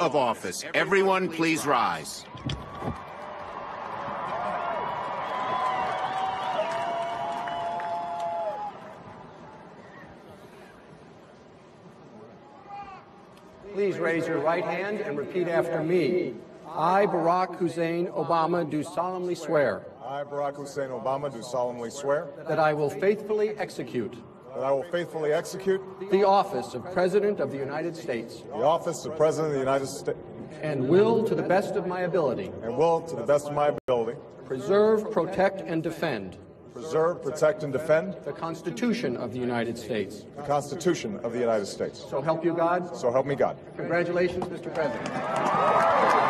of office. Everyone, please rise. Please raise your right hand and repeat after me. I, Barack Hussein Obama, do solemnly swear. I, Barack Hussein Obama, do solemnly swear. That I will faithfully execute. That I will faithfully execute. The office of President of the United States. The office of President of the United States. And will, to the best of my ability. And will, to the best of my ability. Preserve, protect, and defend. Preserve, protect, and defend. The Constitution of the United States. The Constitution of the United States. So help you God. So help me God. Congratulations, Mr. President.